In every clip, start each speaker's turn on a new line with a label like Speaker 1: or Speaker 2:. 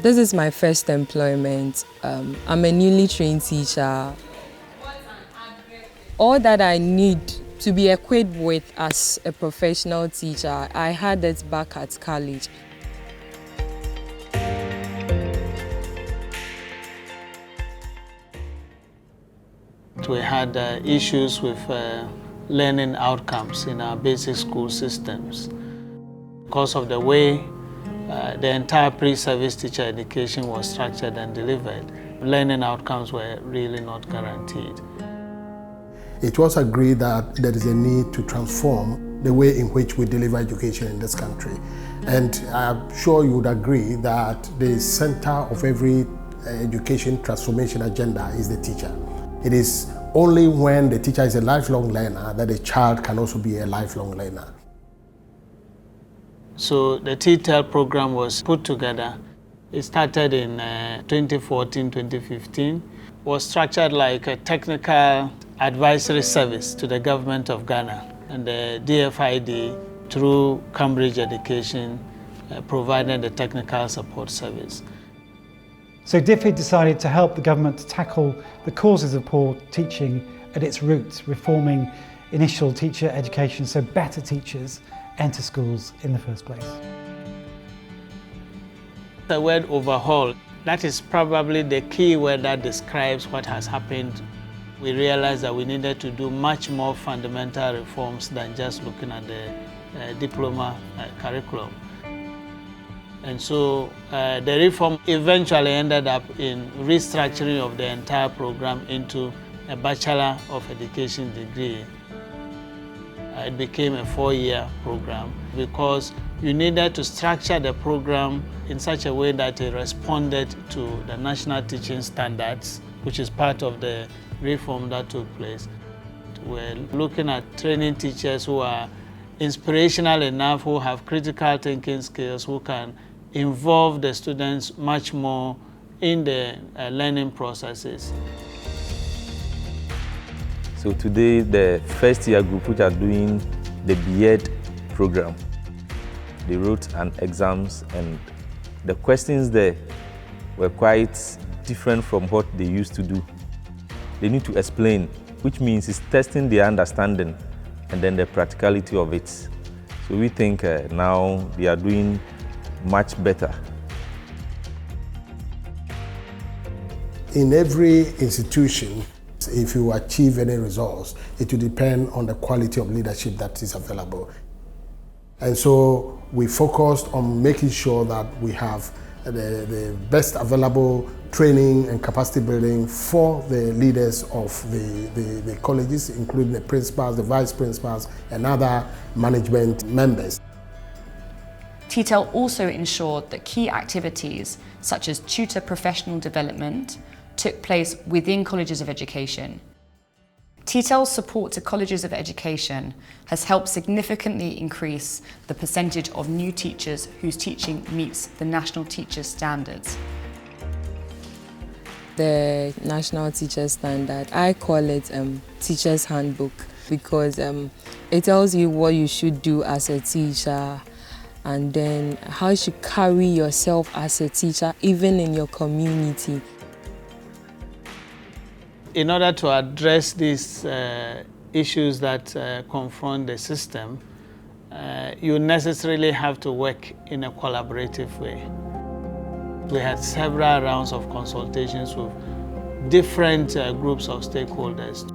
Speaker 1: This is my first employment. I'm a newly trained teacher. All that I need to be equipped with as a professional teacher, I had it back at college.
Speaker 2: We had issues with learning outcomes in our basic school systems. Because of the way the entire pre-service teacher education was structured and delivered, learning outcomes were really not guaranteed.
Speaker 3: It was agreed that there is a need to transform the way in which we deliver education in this country. And I'm sure you would agree that the center of every education transformation agenda is the teacher. It is only when the teacher is a lifelong learner that a child can also be a lifelong learner.
Speaker 2: So the T-TEL program was put together. It started in 2014, 2015. It was structured like a technical advisory service to the government of Ghana. And the DFID, through Cambridge Education, provided the technical support service.
Speaker 4: So DFID decided to help the government to tackle the causes of poor teaching at its roots, reforming initial teacher education so better teachers enter schools in the first place.
Speaker 2: The word overhaul, that is probably the key word that describes what has happened. We realized that we needed to do much more fundamental reforms than just looking at the diploma curriculum. And so the reform eventually ended up in restructuring of the entire program into a Bachelor of Education degree. It became a 4-year program because you needed to structure the program in such a way that it responded to the national teaching standards, which is part of the reform that took place. We're looking at training teachers who are inspirational enough, who have critical thinking skills, who can involve the students much more in the learning processes.
Speaker 5: So today, the first year group which are doing the B.Ed program, they wrote an exams and the questions there were quite different from what they used to do. They need to explain, which means it's testing their understanding and then the practicality of it. So we think now they are doing much better.
Speaker 3: In every institution, if you achieve any results, it will depend on the quality of leadership that is available. And so we focused on making sure that we have the best available training and capacity building for the leaders of the colleges, including the principals, the vice principals, and other management members.
Speaker 6: T-TEL also ensured that key activities such as tutor professional development took place within colleges of education. T-TEL's support to colleges of education has helped significantly increase the percentage of new teachers whose teaching meets the national teachers' standards.
Speaker 1: The national teacher standard, I call it teacher's handbook because it tells you what you should do as a teacher and then how you should carry yourself as a teacher, even in your community.
Speaker 2: In order to address these issues that confront the system, you necessarily have to work in a collaborative way. We had several rounds of consultations with different groups of stakeholders.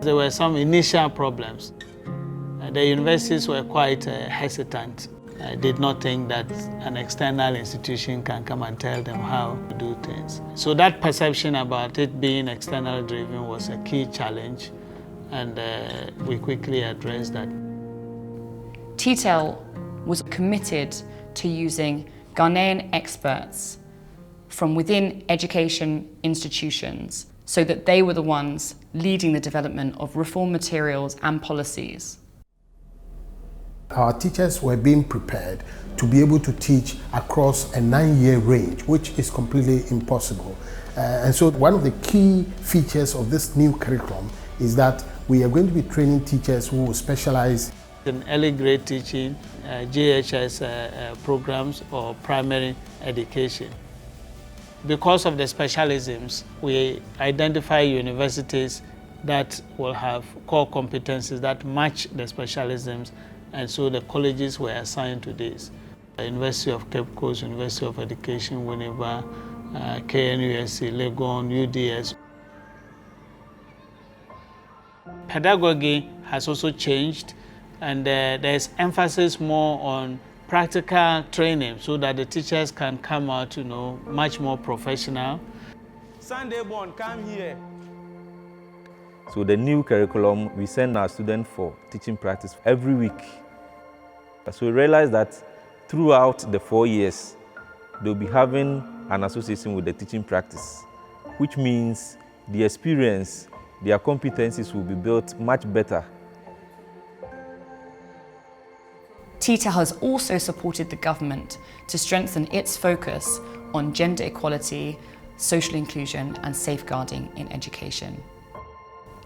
Speaker 2: There were some initial problems. The universities were quite hesitant. I did not think that an external institution can come and tell them how to do things. So that perception about it being external driven was a key challenge, and we quickly addressed that.
Speaker 6: T-TEL was committed to using Ghanaian experts from within education institutions so that they were the ones leading the development of reform materials and policies.
Speaker 3: Our teachers were being prepared to be able to teach across a 9-year range, which is completely impossible. And so one of the key features of this new curriculum is that we are going to be training teachers who will specialize
Speaker 2: in early grade teaching, JHS programs or primary education. Because of the specialisms, we identify universities that will have core competencies that match the specialisms, and so the colleges were assigned to this. The University of Cape Coast, University of Education, Winneba, KNUSC, Legon, UDS. Pedagogy has also changed, and there's emphasis more on practical training so that the teachers can come out, much more professional.
Speaker 7: Sunday born, come here.
Speaker 5: So the new curriculum, we send our students for teaching practice every week. So we realize that throughout the 4 years, they'll be having an association with the teaching practice, which means the experience, their competencies will be built much better.
Speaker 6: T-TEL has also supported the government to strengthen its focus on gender equality, social inclusion and safeguarding in education.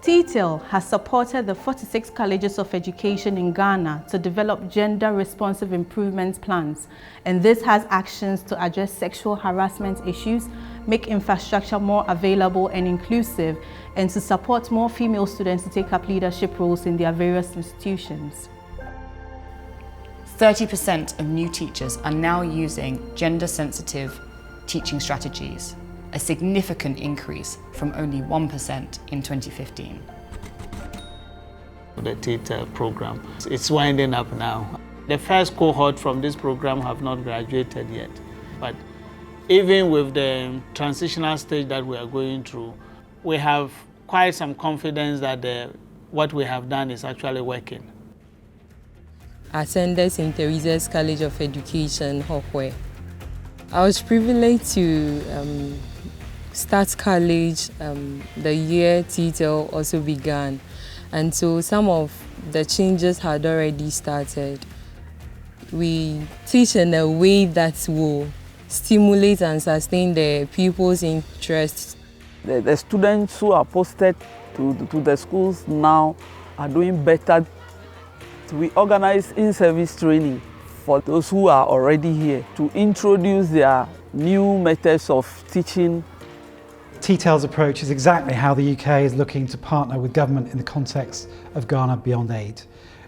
Speaker 8: T-TEL has supported the 46 colleges of education in Ghana to develop gender-responsive improvement plans, and this has actions to address sexual harassment issues, make infrastructure more available and inclusive, and to support more female students to take up leadership roles in their various institutions.
Speaker 6: 30% of new teachers are now using gender-sensitive teaching strategies, a significant increase from only 1% in 2015.
Speaker 2: The T-TEL program, it's winding up now. The first cohort from this program have not graduated yet, but even with the transitional stage that we are going through, we have quite some confidence that what we have done is actually working.
Speaker 1: I attended St. Teresa's College of Education, Hokwe. I was privileged to start college the year T-TEL also began, and so some of the changes had already started. We teach in a way that will stimulate and sustain the pupils' interests.
Speaker 9: The students who are posted to the schools now are doing better. We organize in-service training for those who are already here to introduce their new methods of teaching.
Speaker 4: T-TEL's approach is exactly how the UK is looking to partner with government in the context of Ghana Beyond Aid.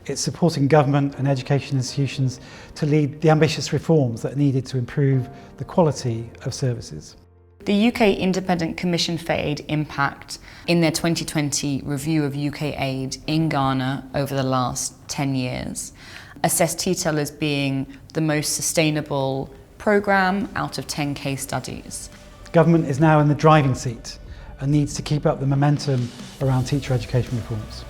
Speaker 4: It's supporting government and education institutions to lead the ambitious reforms that are needed to improve the quality of services.
Speaker 6: The UK Independent Commission for Aid Impact, in their 2020 review of UK aid in Ghana over the last 10 years, assessed T-TEL as being the most sustainable programme out of 10 case studies.
Speaker 4: Government is now in the driving seat and needs to keep up the momentum around teacher education reforms.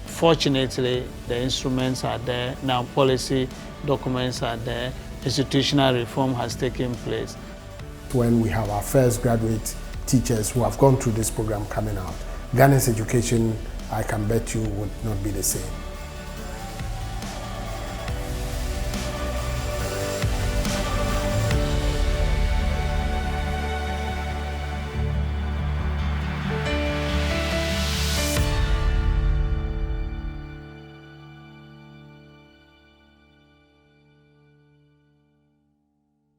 Speaker 2: Fortunately, the instruments are there, now policy documents are there, institutional reform has taken place.
Speaker 3: When we have our first graduate teachers who have gone through this program coming out, Ghana's education, I can bet you, would not be the same.